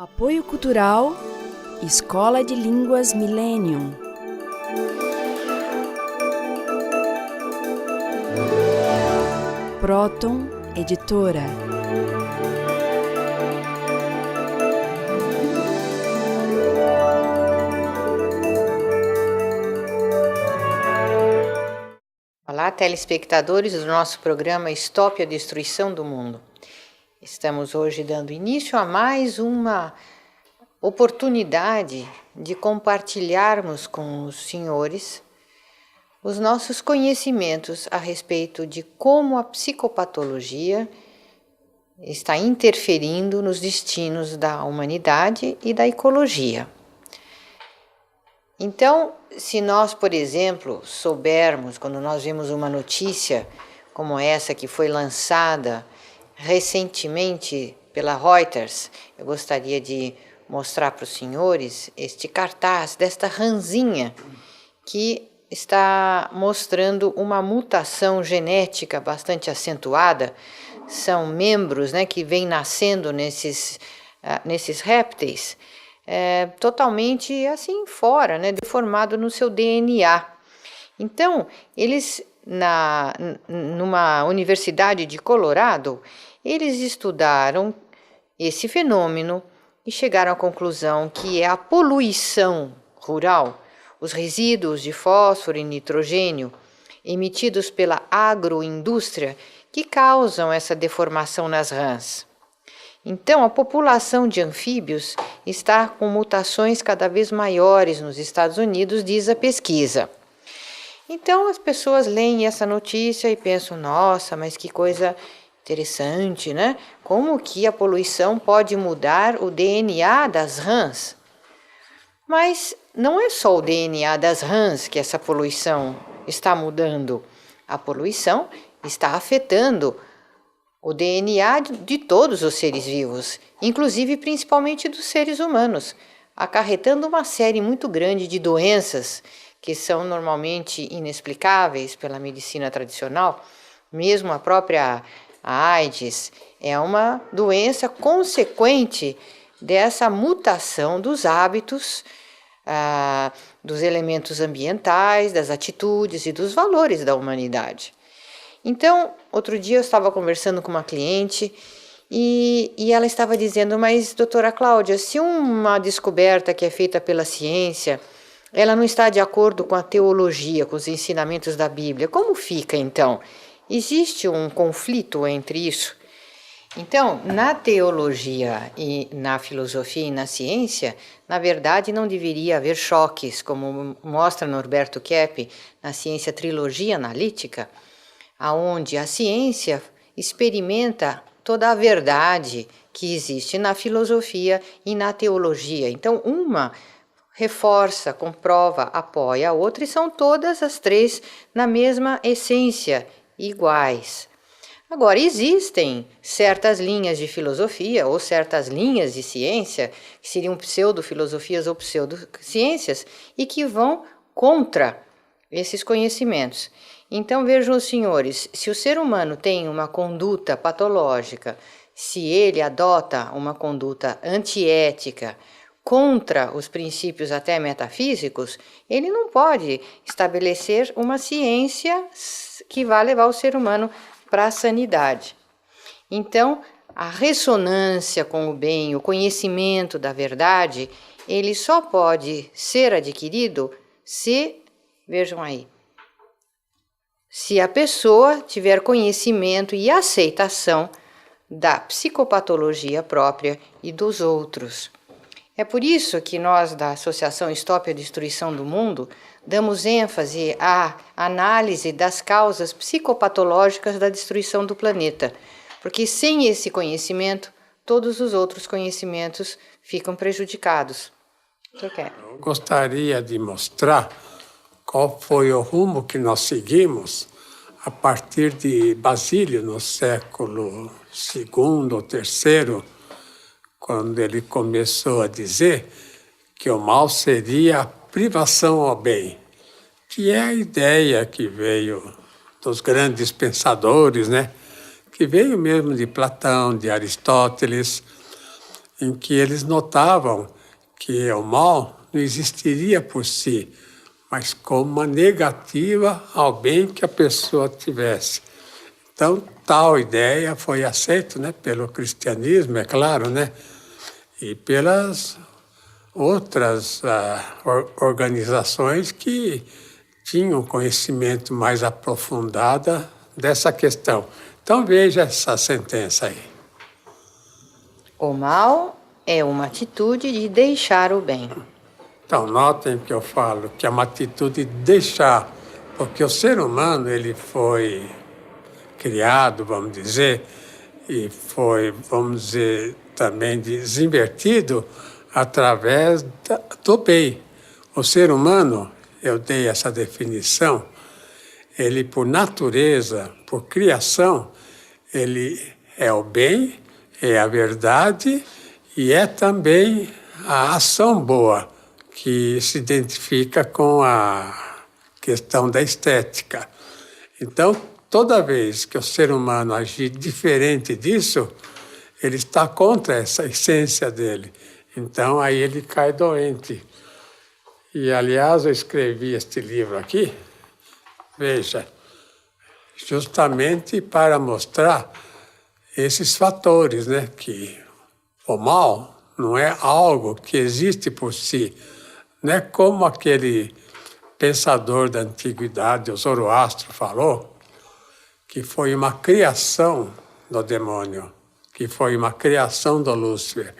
Apoio Cultural Escola de Línguas Millennium. Proton Editora. Olá, telespectadores do nosso programa Stop a Destruição do Mundo. Estamos hoje dando início a mais uma oportunidade de compartilharmos com os senhores os nossos conhecimentos a respeito de como a psicopatologia está interferindo nos destinos da humanidade e da ecologia. Então, se nós, por exemplo, soubermos, quando nós vemos uma notícia como essa que foi lançada recentemente pela Reuters, eu gostaria de mostrar para os senhores este cartaz desta ranzinha que está mostrando uma mutação genética bastante acentuada. São membros, que vêm nascendo nesses répteis, totalmente assim fora, deformado no seu DNA. Então, eles, numa universidade de Colorado, eles estudaram esse fenômeno e chegaram à conclusão que é a poluição rural, os resíduos de fósforo e nitrogênio emitidos pela agroindústria que causam essa deformação nas rãs. Então, a população de anfíbios está com mutações cada vez maiores nos Estados Unidos, diz a pesquisa. Então, as pessoas leem essa notícia e pensam, nossa, mas que coisa interessante, Como que a poluição pode mudar o DNA das rãs? Mas não é só o DNA das rãs que essa poluição está mudando. A poluição está afetando o DNA de todos os seres vivos, inclusive principalmente dos seres humanos, acarretando uma série muito grande de doenças que são normalmente inexplicáveis pela medicina tradicional. Mesmo a própria AIDS é uma doença consequente dessa mutação dos hábitos, dos elementos ambientais, das atitudes e dos valores da humanidade. Então, outro dia eu estava conversando com uma cliente e ela estava dizendo, mas doutora Cláudia, se uma descoberta que é feita pela ciência, ela não está de acordo com a teologia, com os ensinamentos da Bíblia, como fica então? Existe um conflito entre isso? Então, na teologia e na filosofia e na ciência, na verdade não deveria haver choques, como mostra Norberto Keppe na ciência Trilogia Analítica, aonde a ciência experimenta toda a verdade que existe na filosofia e na teologia. Então, uma reforça, comprova, apoia a outra, e são todas as três na mesma essência, iguais. Agora, existem certas linhas de filosofia ou certas linhas de ciência, que seriam pseudo-filosofias ou pseudociências, e que vão contra esses conhecimentos. Então, vejam os senhores, se o ser humano tem uma conduta patológica, se ele adota uma conduta antiética, contra os princípios até metafísicos, ele não pode estabelecer uma ciência que vá levar o ser humano para a sanidade. Então, a ressonância com o bem, o conhecimento da verdade, ele só pode ser adquirido se, vejam aí, se a pessoa tiver conhecimento e aceitação da psicopatologia própria e dos outros. É por isso que nós, da Associação Stop a Destruição do Mundo, damos ênfase à análise das causas psicopatológicas da destruição do planeta, porque sem esse conhecimento, todos os outros conhecimentos ficam prejudicados. Eu gostaria de mostrar qual foi o rumo que nós seguimos a partir de Basílio, no século II ou III, quando ele começou a dizer que o mal seria a privação ao bem, que é a ideia que veio dos grandes pensadores, que veio mesmo de Platão, de Aristóteles, em que eles notavam que o mal não existiria por si, mas como uma negativa ao bem que a pessoa tivesse. Então, tal ideia foi aceita, né, pelo cristianismo, é claro, né, e pelas outras organizações que tinham conhecimento mais aprofundado dessa questão. Então, veja essa sentença aí. O mal é uma atitude de deixar o bem. Então, notem que eu falo que é uma atitude de deixar, porque o ser humano ele foi criado, vamos dizer, e foi, vamos dizer, também desinvertido através do bem. O ser humano, eu dei essa definição, ele por natureza, por criação, ele é o bem, é a verdade e é também a ação boa, que se identifica com a questão da estética. Então, toda vez que o ser humano agir diferente disso, ele está contra essa essência dele. Então, aí ele cai doente. E, aliás, eu escrevi este livro aqui, veja, justamente para mostrar esses fatores, né? Que o mal não é algo que existe por si, não é como aquele pensador da antiguidade, o Zoroastro, falou, que foi uma criação do demônio, que foi uma criação do Lúcifer.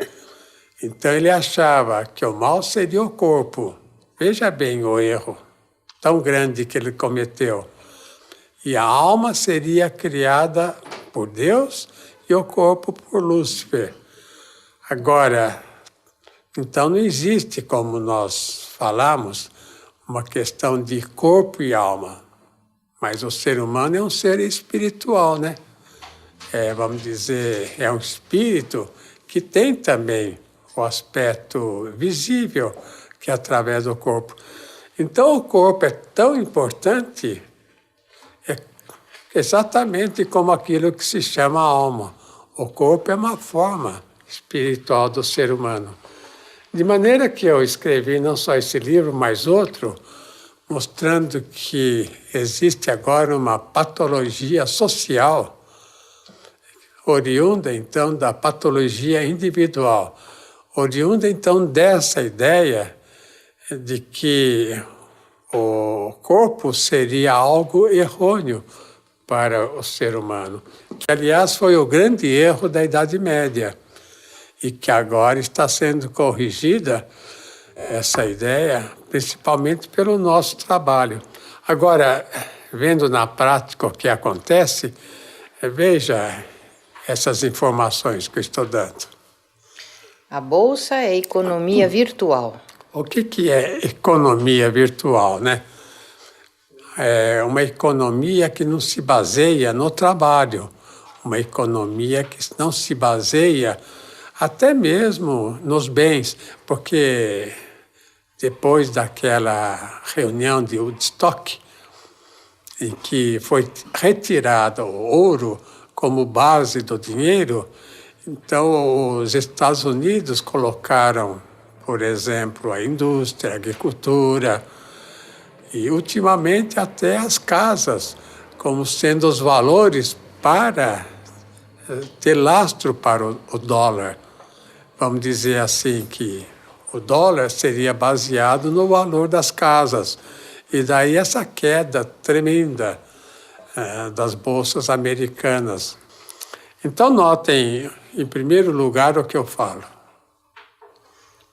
Então ele achava que o mal seria o corpo. Veja bem o erro tão grande que ele cometeu. E a alma seria criada por Deus e o corpo por Lúcifer. Agora, então não existe, como nós falamos, uma questão de corpo e alma. Mas o ser humano é um ser espiritual, né? Vamos dizer, é um espírito que tem também o aspecto visível, que é através do corpo. Então o corpo é tão importante, exatamente como aquilo que se chama alma. O corpo é uma forma espiritual do ser humano. De maneira que eu escrevi não só esse livro, mas outro, mostrando que existe agora uma patologia social, oriunda então da patologia individual, oriunda então dessa ideia de que o corpo seria algo errôneo para o ser humano, que aliás foi o grande erro da Idade Média e que agora está sendo corrigida essa ideia, principalmente pelo nosso trabalho. Agora, vendo na prática o que acontece, veja essas informações que eu estou dando. A bolsa é economia virtual. O que é economia virtual, né? É uma economia que não se baseia no trabalho, uma economia que não se baseia até mesmo nos bens, porque depois daquela reunião de Woodstock, em que foi retirado o ouro como base do dinheiro, então os Estados Unidos colocaram, por exemplo, a indústria, a agricultura e, ultimamente, até as casas, como sendo os valores para ter lastro para o dólar. Vamos dizer assim que o dólar seria baseado no valor das casas. E daí essa queda tremenda das bolsas americanas. Então, notem, em primeiro lugar, o que eu falo.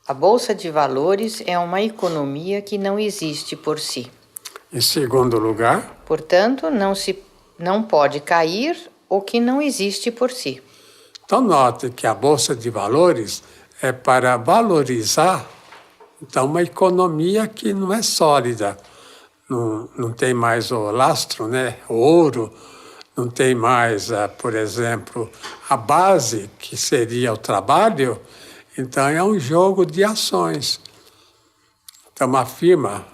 A bolsa de valores é uma economia que não existe por si. Em segundo lugar, portanto, não pode cair o que não existe por si. Então, note que a Bolsa de Valores é para valorizar então, uma economia que não é sólida. Não tem mais o lastro, né? O ouro, não tem mais, por exemplo, a base, que seria o trabalho. Então, é um jogo de ações. Então, uma firma,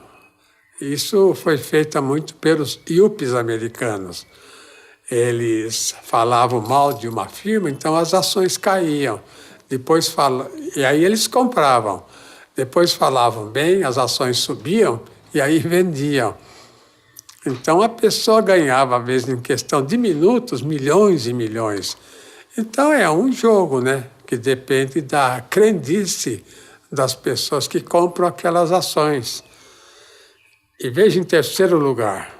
isso foi feito muito pelos yuppies americanos. Eles falavam mal de uma firma, então as ações caíam. E aí eles compravam. Depois falavam bem, as ações subiam e aí vendiam. Então a pessoa ganhava, às vezes, em questão de minutos, milhões e milhões. Então é um jogo, né? Que depende da crendice das pessoas que compram aquelas ações. E veja em terceiro lugar.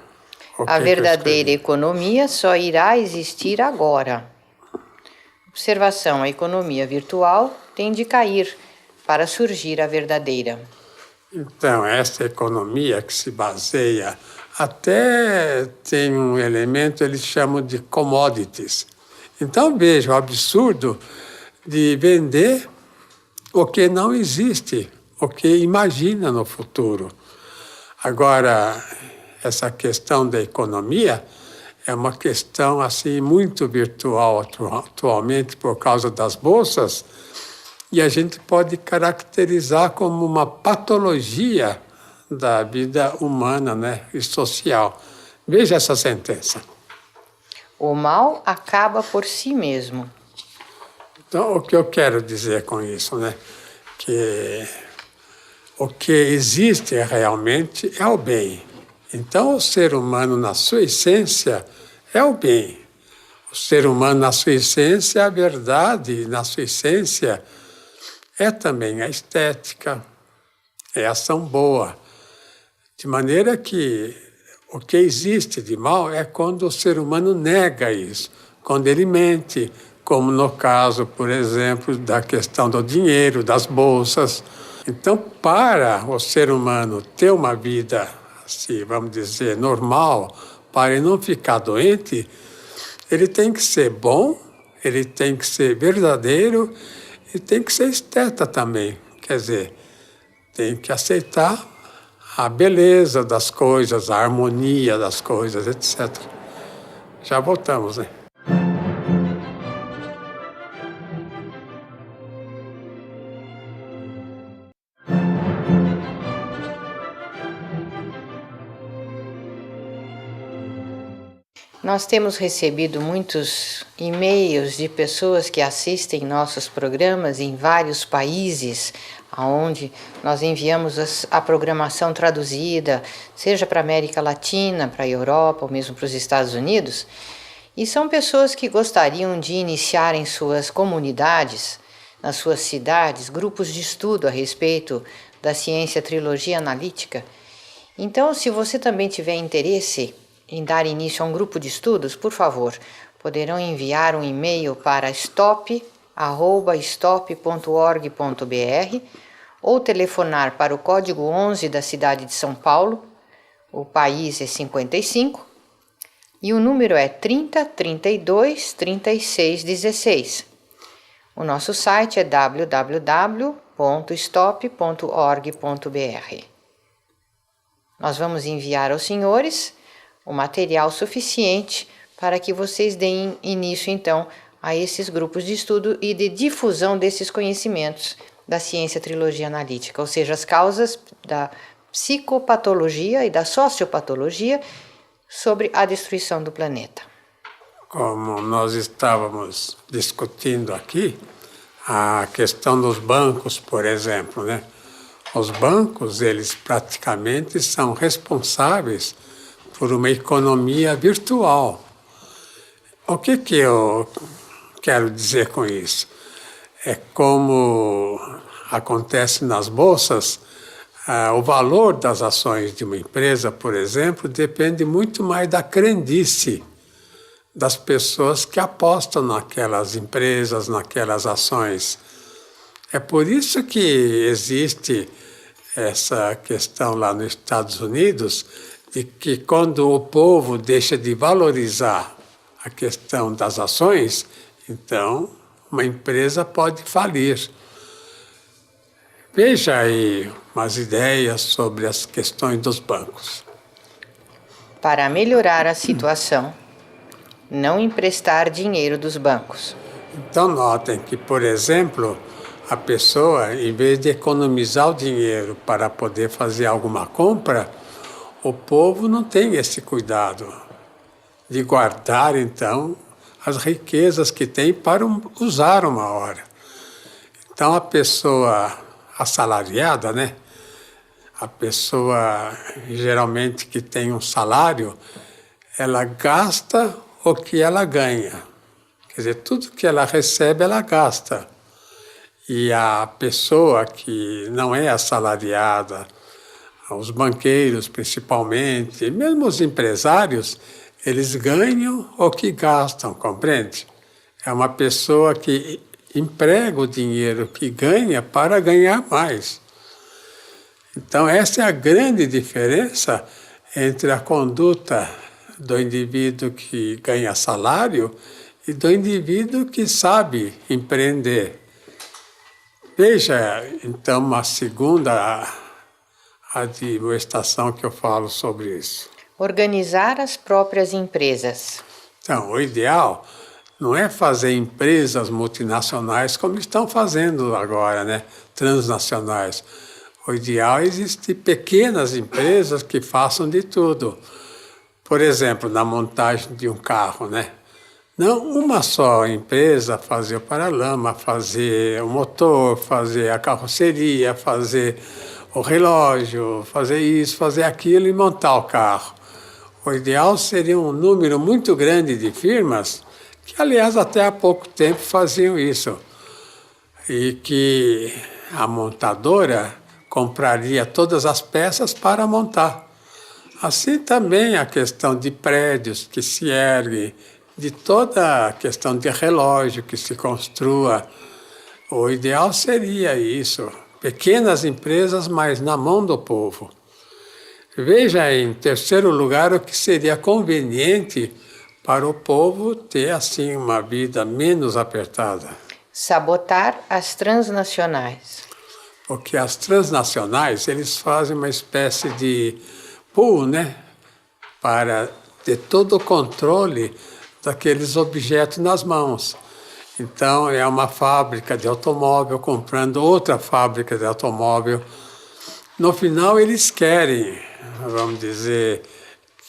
A verdadeira economia só irá existir agora. Observação: a economia virtual tem de cair para surgir a verdadeira. Então, essa economia que se baseia, até tem um elemento, eles chamam de commodities. Então, veja o absurdo de vender o que não existe, o que imagina no futuro. Agora, essa questão da economia é uma questão assim muito virtual atualmente por causa das bolsas, e a gente pode caracterizar como uma patologia da vida humana, né, e social. Veja essa sentença. O mal acaba por si mesmo. Então, o que eu quero dizer com isso, né, que o que existe realmente é o bem. Então, o ser humano, na sua essência, é o bem. O ser humano, na sua essência, é a verdade, na sua essência, é também a estética, é a ação boa. De maneira que o que existe de mal é quando o ser humano nega isso, quando ele mente, como no caso, por exemplo, da questão do dinheiro, das bolsas. Então, para o ser humano ter uma vida, assim, vamos dizer, normal, para ele não ficar doente, ele tem que ser bom, ele tem que ser verdadeiro e tem que ser esteta também. Quer dizer, tem que aceitar a beleza das coisas, a harmonia das coisas, etc. Já voltamos, né? Nós temos recebido muitos e-mails de pessoas que assistem nossos programas em vários países, onde nós enviamos a programação traduzida, seja para a América Latina, para a Europa, ou mesmo para os Estados Unidos. E são pessoas que gostariam de iniciar em suas comunidades, nas suas cidades, grupos de estudo a respeito da ciência trilogia analítica. Então, se você também tiver interesse em dar início a um grupo de estudos, por favor, poderão enviar um e-mail para stop@stop.org.br ou telefonar para o código 11 da cidade de São Paulo, o país é 55, e o número é 30 32 36 16. O nosso site é www.stop.org.br. Nós vamos enviar aos senhores o material suficiente para que vocês deem início, então, a esses grupos de estudo e de difusão desses conhecimentos da ciência trilogia analítica, ou seja, as causas da psicopatologia e da sociopatologia sobre a destruição do planeta. Como nós estávamos discutindo aqui, a questão dos bancos, por exemplo, né? Os bancos, eles praticamente são responsáveis por uma economia virtual. O que eu quero dizer com isso? É como acontece nas bolsas, o valor das ações de uma empresa, por exemplo, depende muito mais da crendice das pessoas que apostam naquelas empresas, naquelas ações. É por isso que existe essa questão lá nos Estados Unidos, de que quando o povo deixa de valorizar a questão das ações, então uma empresa pode falir. Veja aí umas ideias sobre as questões dos bancos. Para melhorar a situação, não emprestar dinheiro dos bancos. Então notem que, por exemplo, a pessoa, em vez de economizar o dinheiro para poder fazer alguma compra, o povo não tem esse cuidado de guardar, então, as riquezas que tem para usar uma hora. Então, a pessoa assalariada, né? A pessoa, geralmente, que tem um salário, ela gasta o que ela ganha. Quer dizer, tudo que ela recebe, ela gasta. E a pessoa que não é assalariada, os banqueiros principalmente, mesmo os empresários, eles ganham o que gastam, compreende? É uma pessoa que emprega o dinheiro que ganha para ganhar mais. Então, essa é a grande diferença entre a conduta do indivíduo que ganha salário e do indivíduo que sabe empreender. Veja, então, uma segunda admoestação que eu falo sobre isso. Organizar as próprias empresas. Então, o ideal não é fazer empresas multinacionais como estão fazendo agora, né? Transnacionais. O ideal é existir pequenas empresas que façam de tudo. Por exemplo, na montagem de um carro, né? Não uma só empresa fazer o paralama, fazer o motor, fazer a carroceria, fazer o relógio, fazer isso, fazer aquilo e montar o carro. O ideal seria um número muito grande de firmas que, aliás, até há pouco tempo faziam isso. E que a montadora compraria todas as peças para montar. Assim também a questão de prédios que se erguem, de toda a questão de relógio que se construa. O ideal seria isso, pequenas empresas, mas na mão do povo. Veja, em terceiro lugar, o que seria conveniente para o povo ter, assim, uma vida menos apertada. Sabotar as transnacionais. Porque as transnacionais, eles fazem uma espécie de pool, né? Para ter todo o controle daqueles objetos nas mãos. Então, é uma fábrica de automóvel comprando outra fábrica de automóvel. No final, eles querem, vamos dizer,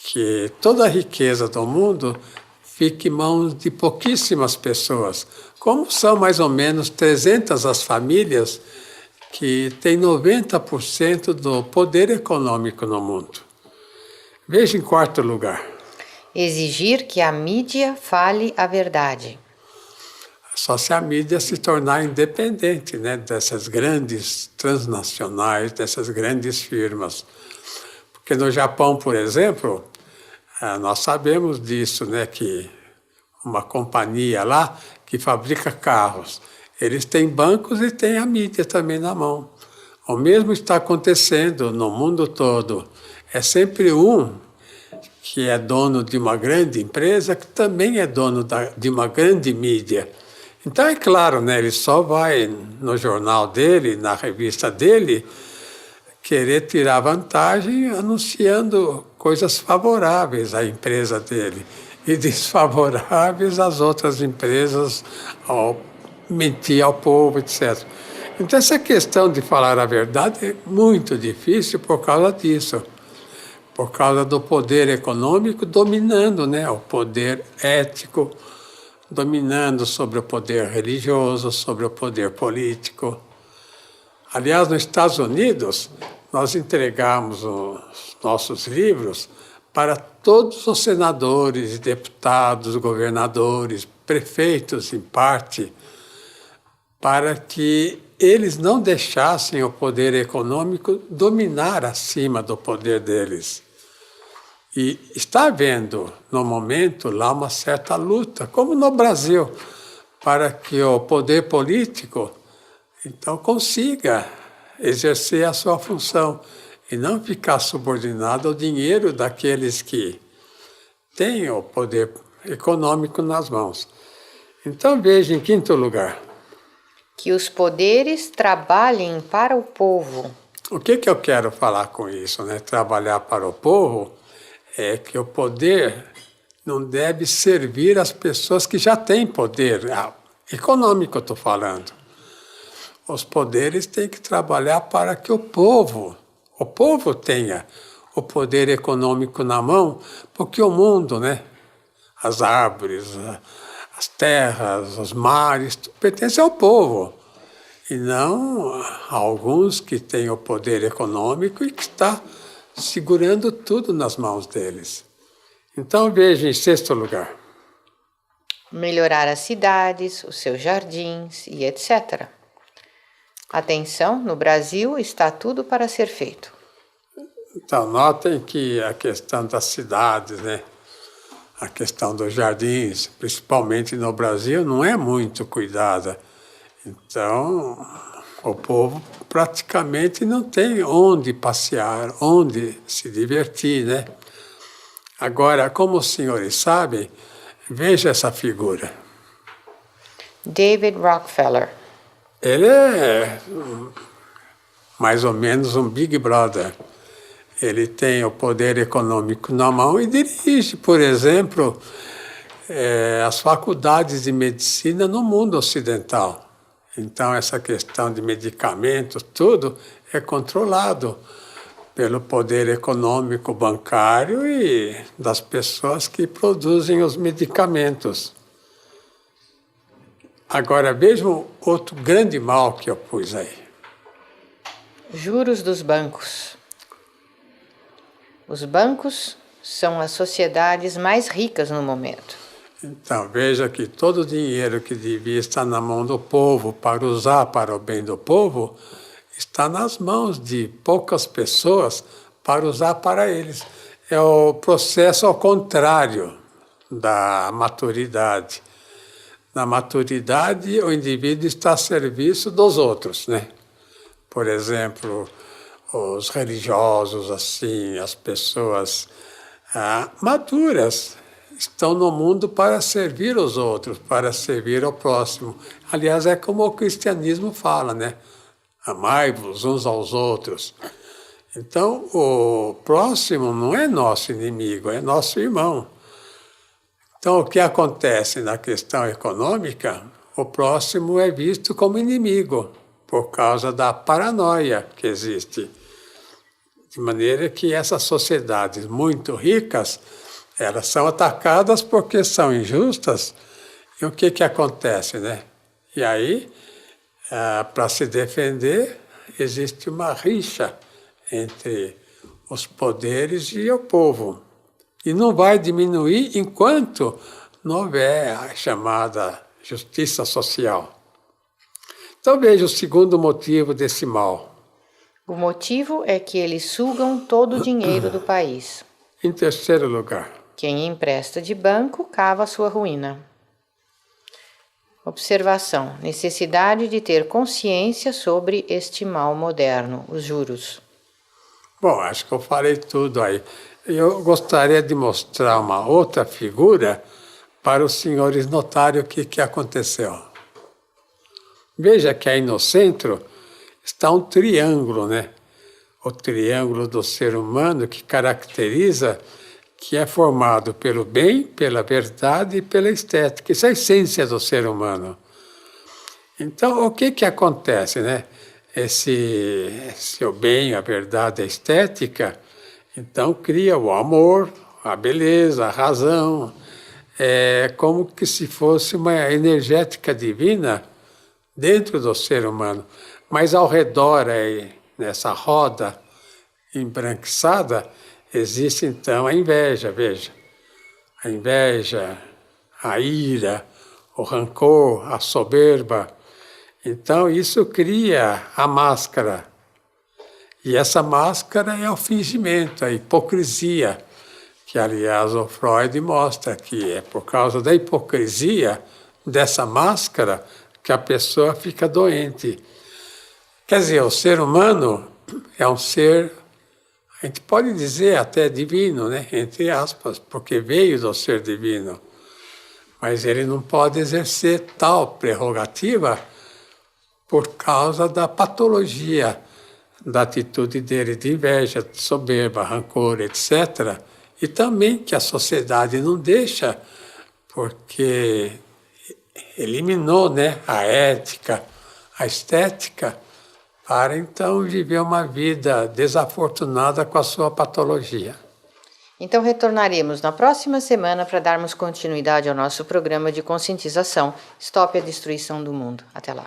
que toda a riqueza do mundo fique em mãos de pouquíssimas pessoas. Como são mais ou menos 300 as famílias que têm 90% do poder econômico no mundo. Veja em quarto lugar. Exigir que a mídia fale a verdade. Só se a mídia se tornar independente, né, dessas grandes transnacionais, dessas grandes firmas. Porque no Japão, por exemplo, nós sabemos disso, né, que uma companhia lá que fabrica carros, eles têm bancos e têm a mídia também na mão. O mesmo está acontecendo no mundo todo. É sempre um que é dono de uma grande empresa que também é dono de uma grande mídia. Então, é claro, né, ele só vai no jornal dele, na revista dele, querer tirar vantagem anunciando coisas favoráveis à empresa dele e desfavoráveis às outras empresas, ao mentir ao povo, etc. Então, essa questão de falar a verdade é muito difícil por causa disso, por causa do poder econômico dominando, né, o poder ético, dominando sobre o poder religioso, sobre o poder político. Aliás, nos Estados Unidos, nós entregamos os nossos livros para todos os senadores, deputados, governadores, prefeitos, em parte, para que eles não deixassem o poder econômico dominar acima do poder deles. E está havendo, no momento, lá uma certa luta, como no Brasil, para que o poder político, então, consiga exercer a sua função e não ficar subordinado ao dinheiro daqueles que têm o poder econômico nas mãos. Então, veja, em quinto lugar. Que os poderes trabalhem para o povo. O que eu quero falar com isso, né? Trabalhar para o povo é que o poder não deve servir às pessoas que já têm poder econômico, eu estou falando. Os poderes têm que trabalhar para que o povo tenha o poder econômico na mão, porque o mundo, né? As árvores, as terras, os mares, pertence ao povo. e não alguns que têm o poder econômico e que está segurando tudo nas mãos deles. Então, veja, em sexto lugar, melhorar as cidades, os seus jardins e etc. Atenção, no Brasil está tudo para ser feito. então, notem que a questão das cidades, né? A questão dos jardins, principalmente no Brasil, não é muito cuidada. Então, o povo praticamente não tem onde passear, onde se divertir, né? Agora, como os senhores sabem, veja essa figura. David Rockefeller. Ele é mais ou menos um Big Brother. Ele tem o poder econômico na mão e dirige, por exemplo, as faculdades de medicina no mundo ocidental. Então, essa questão de medicamentos, tudo é controlado pelo poder econômico bancário e das pessoas que produzem os medicamentos. Agora, vejam outro grande mal que eu pus aí. Juros dos bancos. Os bancos são as sociedades mais ricas no momento. Então, veja que todo o dinheiro que devia estar na mão do povo para usar para o bem do povo, está nas mãos de poucas pessoas para usar para eles. É o processo ao contrário da maturidade. Na maturidade, o indivíduo está a serviço dos outros, né? Por exemplo, os religiosos, assim, as pessoas maduras estão no mundo para servir os outros, para servir ao próximo. Aliás, é como o cristianismo fala, né? Amai-vos uns aos outros. Então, o próximo não é nosso inimigo, é nosso irmão. Então, o que acontece na questão econômica? O próximo é visto como inimigo, por causa da paranoia que existe. De maneira que essas sociedades muito ricas, elas são atacadas porque são injustas. E o que acontece, né? E aí, para se defender, existe uma rixa entre os poderes e o povo. E não vai diminuir enquanto não houver a chamada justiça social. Então veja o segundo motivo desse mal. O motivo é que eles sugam todo o dinheiro do país. Em terceiro lugar, quem empresta de banco cava sua ruína. Observação: necessidade de ter consciência sobre este mal moderno, os juros. Bom, acho que eu falei tudo aí. Eu gostaria de mostrar uma outra figura para os senhores notarem o que aconteceu. Veja que aí no centro está um triângulo, né? O triângulo do ser humano que caracteriza que é formado pelo bem, pela verdade e pela estética. Isso é a essência do ser humano. Então, o que acontece, né? Esse o bem, a verdade, a estética, então cria o amor, a beleza, a razão. É como que se fosse uma energética divina dentro do ser humano. Mas ao redor, aí, nessa roda embranquiçada, existe então a inveja, veja. A inveja, a ira, o rancor, a soberba. Então isso cria a máscara. E essa máscara é o fingimento, a hipocrisia, que aliás o Freud mostra que é por causa da hipocrisia dessa máscara que a pessoa fica doente. Quer dizer, o ser humano é um ser, a gente pode dizer até divino, né? Entre aspas, porque veio do ser divino. Mas ele não pode exercer tal prerrogativa por causa da patologia da atitude dele de inveja, de soberba, rancor, etc. E também que a sociedade não deixa, porque eliminou, né, a ética, a estética, para então viver uma vida desafortunada com a sua patologia. Então retornaremos na próxima semana para darmos continuidade ao nosso programa de conscientização. Stop a destruição do mundo. Até lá.